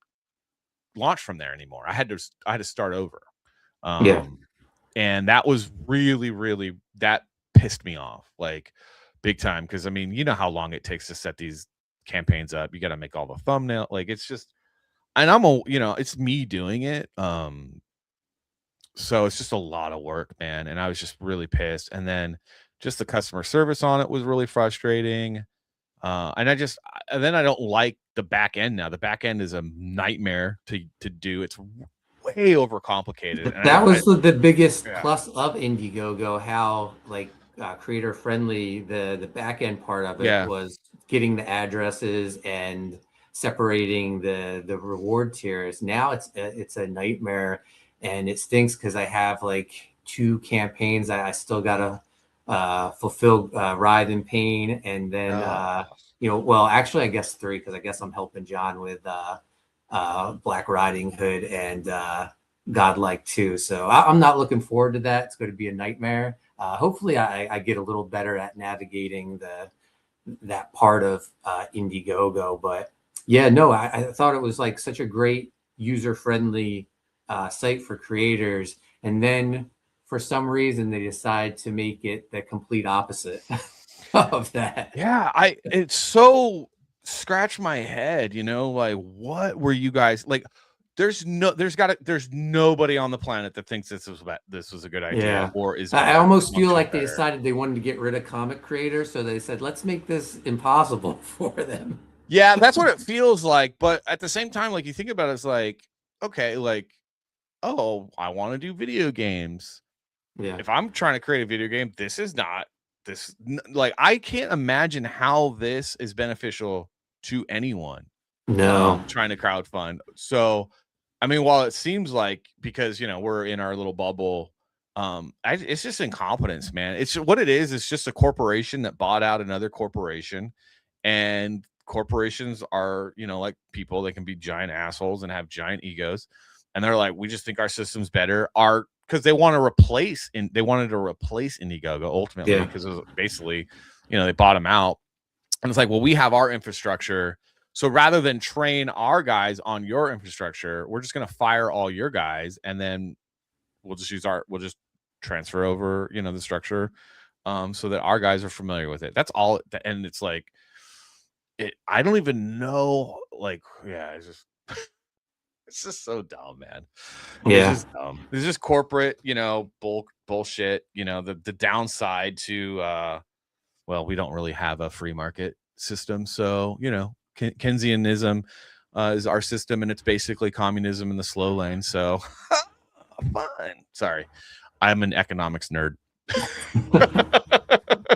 launch from there anymore. I had to start over. And that was really, that pissed me off, like big time. Cause I mean, you know how long it takes to set these campaigns up. You got to make all the thumbnail. Like it's just, and it's me doing it. So it's just a lot of work, man. And I was just really pissed. And then just the customer service on it was really frustrating. And then I don't like the back end now. The back end is a nightmare to do. It's way overcomplicated. That was the biggest plus of Indiegogo, how like creator friendly the back end part of it was, getting the addresses and separating the reward tiers. Now it's a nightmare, and it stinks because I have like 2 campaigns I still gotta fulfill, Ride in Pain, and then well, actually I guess 3, because I guess I'm helping John with Black Riding Hood and Godlike 2. So I'm not looking forward to that. It's going to be a nightmare. Hopefully I get a little better at navigating that part of Indiegogo. But yeah, no, I thought it was like such a great user-friendly site for creators. And then for some reason they decide to make it the complete opposite of that. Yeah, it's so scratch my head, like, what were you guys like? There's nobody on the planet that thinks this was a good idea, or is. I almost feel like they decided they wanted to get rid of comic creators, so they said, let's make this impossible for them. Yeah, that's what it feels like. But at the same time, like, you think about it, it's like, okay, like, oh, I want to do video games. Yeah. If I'm trying to create a video game, this is not this, like, I can't imagine how this is beneficial to anyone. No. Trying to crowdfund. So, I mean, while it seems like, because we're in our little bubble, it's just incompetence, man. It's what it is. It's just a corporation that bought out another corporation, and corporations are, like people. They can be giant assholes and have giant egos, and they're like, we just think our system's better. Because they wanted to replace Indiegogo ultimately, because it was basically, they bought them out, and it's like, well, we have our infrastructure. So rather than train our guys on your infrastructure, we're just going to fire all your guys, and then we'll just transfer over, the structure, so that our guys are familiar with it. That's all. And it's like, I don't even know. Like, it's just, it's just so dumb, man. Yeah. It's just dumb. It's just corporate, bullshit. The downside to, well, we don't really have a free market system, so Keynesianism is our system, and it's basically communism in the slow lane. So fun. Sorry, I'm an economics nerd.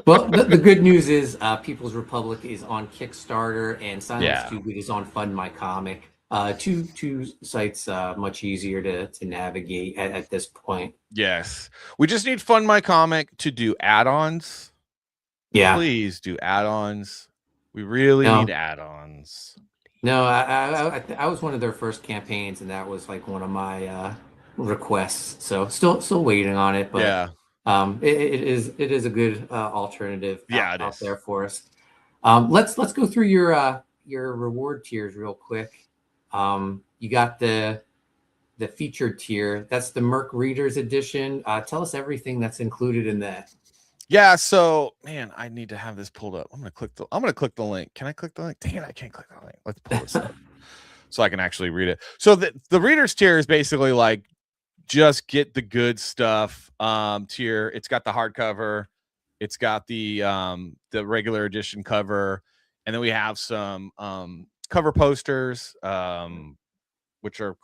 Well, the good news is People's Republic is on Kickstarter and Silence Yeah. Too Good is on Fund My Comic. Two sites much easier to navigate at this point. Yes. We just need Fund My Comic to do add-ons. Yeah. Please do add-ons. We really No. need add-ons. No, I was one of their first campaigns, and that was like one of my requests. So still waiting on it, but Yeah. it is a good alternative out is. there for us. Let's go through your reward tiers real quick. You got the featured tier. That's the Merc Readers Edition. Tell us everything that's included in that. Yeah, so man, I need to have this pulled up. I'm gonna click the link. Can I click the link? Dang it, I can't click the link. Let's pull this up so I can actually read it. So the readers tier is basically like just get the good stuff tier. It's got the hardcover, it's got the regular edition cover, and then we have some cover posters, which are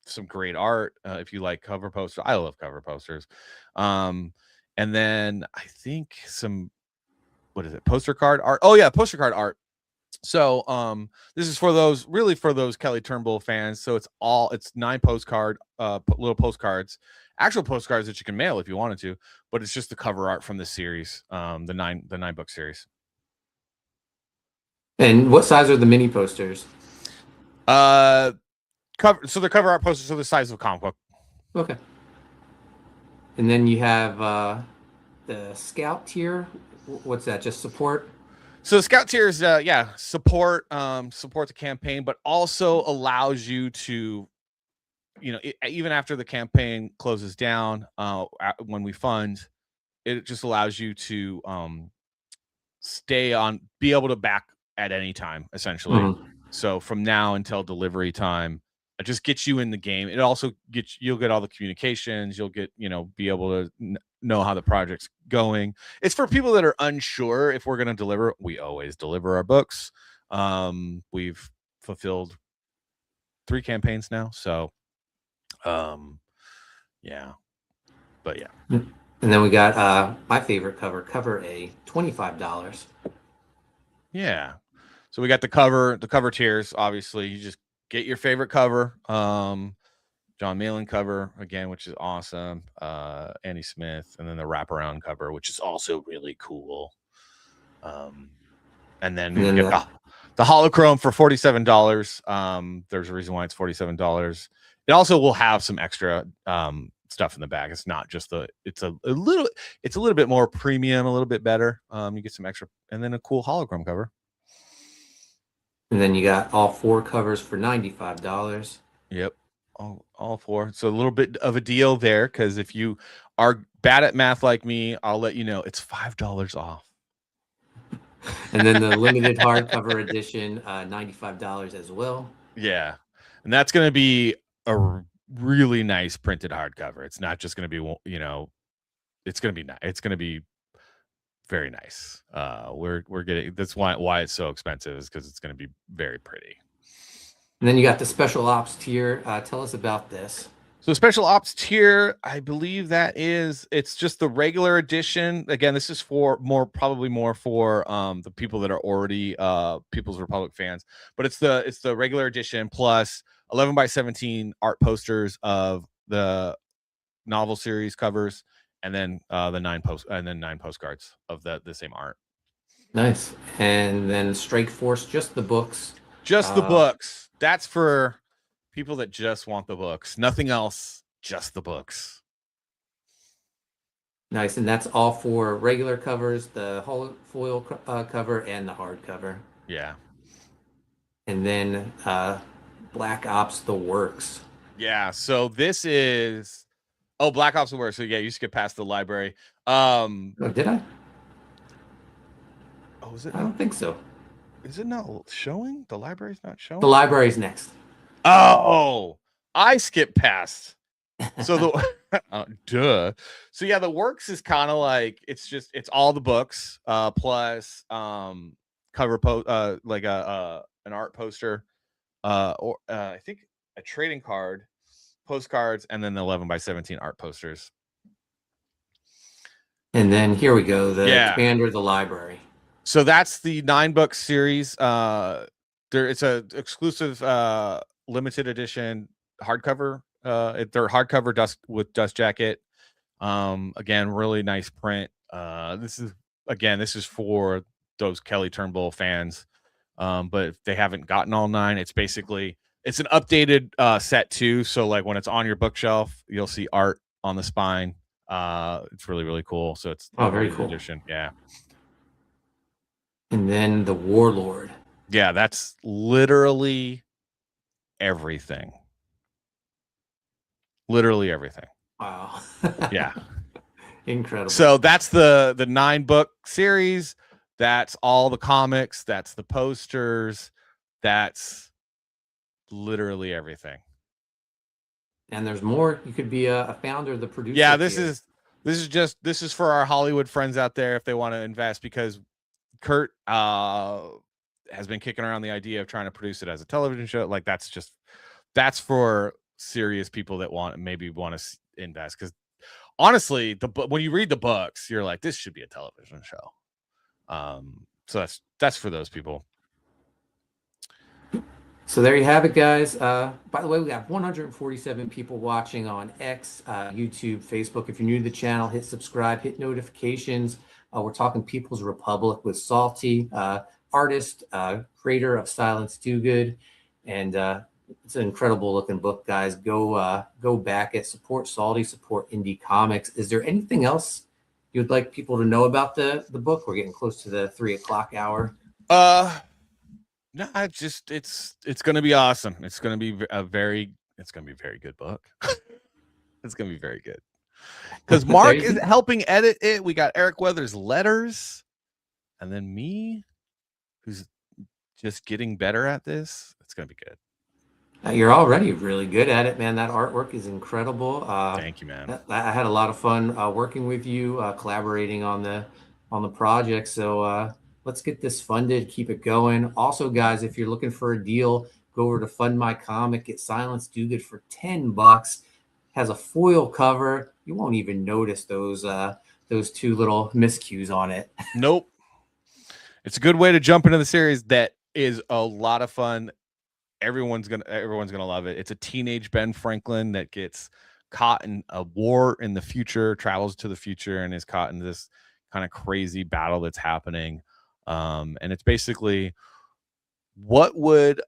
some great art. If you like cover posters, I love cover posters. And then I think some, what is it? Poster card art. Oh yeah, poster card art. So this is for those Kelly Turnbull fans. So it's 9 postcard little postcards, actual postcards that you can mail if you wanted to, but it's just the cover art from the series, the 9 book series. And what size are the mini posters? So the cover art posters are the size of a comic book. Okay. And then you have the Scout tier. What's that? Just support? So the Scout tier is support the campaign, but also allows you to, even after the campaign closes down, when we fund, it just allows you to be able to back at any time, essentially. Mm-hmm. So from now until delivery time, it just gets you in the game. It also you'll get all the communications. You'll get, be able to know how the project's going. It's for people that are unsure if we're going to deliver. We always deliver our books. We've fulfilled 3 campaigns now. So, yeah. But yeah. And then we got my favorite cover A, $25. Yeah. So we got the cover tiers. Obviously, you just get your favorite cover. John Malin cover again, which is awesome. Andy Smith, and then the wraparound cover, which is also really cool. And then we get the holochrome for $47. There's a reason why it's $47. It also will have some extra stuff in the bag. It's not just it's a little bit more premium, a little bit better. You get some extra, and then a cool hologram cover. And then you got all 4 covers for $95. Yep. All 4. So a little bit of a deal there, because if you are bad at math like me, I'll let you know it's $5 off. And then the limited hardcover edition, $95 as well. Yeah. And that's going to be a really nice printed hardcover. It's not just going to be, it's going to be nice. It's going to be very nice. We're getting, that's why it's so expensive, is because it's going to be very pretty. And then you got the special ops tier. Tell us about this. So special ops tier, I believe it's just the regular edition. Again, this is probably more for the people that are already People's Republic fans, but it's the regular edition plus 11x17 art posters of the novel series covers, and then 9 postcards of the same art. Nice. And then Strike Force, just the books. Just the books. That's for people that just want the books. Nothing else, just the books. Nice. And that's all for regular covers, the foil cover, and the hardcover. Yeah. And then Black Ops The Works. Yeah. So this is... Oh, Black Ops The Works. So yeah, you skip past the library. Oh, did I? Oh, is it? I don't think so. Is it not showing? The library's not showing? The library's next. Oh, I skipped past. So duh. So yeah, the works is kind of like, it's all the books plus cover like an art poster or I think a trading card postcards, and then the 11 by 17 art posters. And then here we go, the Yeah. Commander of the Library. So that's the 9-book series. It's a exclusive limited edition hardcover. They're hardcover dust jacket. Again, really nice print. This is for those Kelly Turnbull fans. But if they haven't gotten all 9, it's an updated set too. So like when it's on your bookshelf, you'll see art on the spine. It's really, really cool. So it's very cool edition. Yeah. And then the Warlord. Yeah, that's literally everything. Literally everything. Wow. Yeah. Incredible. So that's the 9-book series. That's all the comics. That's the posters. That's literally everything. And there's more. You could be a founder, the producer. Yeah, this is for our Hollywood friends out there if they want to invest, because Kurt has been kicking around the idea of trying to produce it as a television show. Like that's for serious people that want to invest, because honestly, when you read the books, you're like, this should be a television show. So that's for those people. So there you have it, guys. By the way, we got 147 people watching on X, YouTube, Facebook. If you're new to the channel, hit subscribe, hit notifications. We're talking People's Republic with Salty, artist, creator of Silence Do Good. And it's an incredible looking book, guys. Go back it, support Salty, support indie comics. Is there anything else you'd like people to know about the book? We're getting close to the 3 o'clock hour. No, it's going to be awesome. It's going to be a very good book. It's going to be very good. Because Mark is helping edit it. We got Eric Weathers' letters, and then me, who's just getting better at this. It's going to be good. You're already really good at it, man. That artwork is incredible. Thank you, man. I had a lot of fun working with you, collaborating on the project. So let's get this funded, keep it going. Also, guys, if you're looking for a deal, go over to Fund My Comic. Get Silence Do Good for $10. Has a foil cover. You won't even notice those 2 little miscues on it. Nope. It's a good way to jump into the series that is a lot of fun. Everyone's gonna love it. It's a teenage Ben Franklin that gets caught in a war in the future, travels to the future, and is caught in this kind of crazy battle that's happening. And it's basically, what would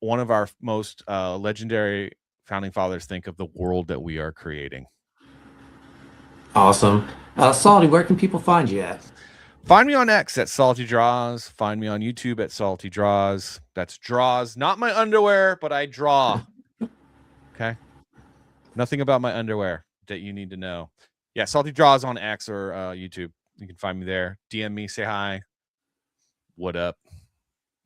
one of our most legendary founding fathers think of the world that we are creating? Awesome. Salty, where can people find you at? Find me on X at Salty Draws. Find me on YouTube at Salty Draws. That's draws, not my underwear, but I draw. Okay. Nothing about my underwear that you need to know. Yeah, Salty Draws on X or YouTube. You can find me there. DM me, say hi. What up?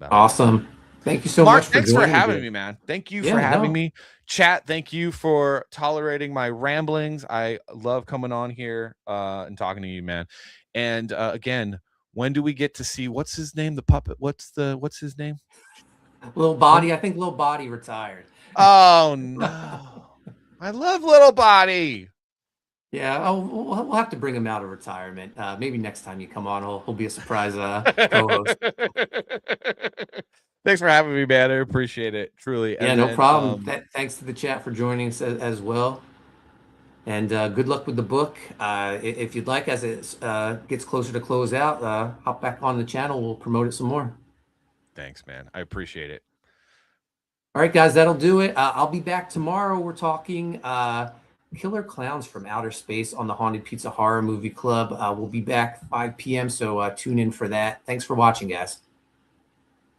Awesome. Thank you so Mark, much. Thanks for having me, man. Thank you for having me. Chat, thank you for tolerating my ramblings. I love coming on here and talking to you, man. And again, when do we get to see, what's his name? The puppet. What's his name? Little Body. I think Little Body retired. Oh no. I love Little Body. Yeah, we'll have to bring him out of retirement. Maybe next time you come on, he'll be a surprise co-host. Thanks for having me, man. I appreciate it, truly. Yeah, no problem. Thanks to the chat for joining us as well. And good luck with the book. If you'd like, as it gets closer to close out, hop back on the channel. We'll promote it some more. Thanks, man. I appreciate it. All right, guys, that'll do it. I'll be back tomorrow. We're talking Killer Clowns from Outer Space on the Haunted Pizza Horror Movie Club. We'll be back 5 p.m., so tune in for that. Thanks for watching, guys.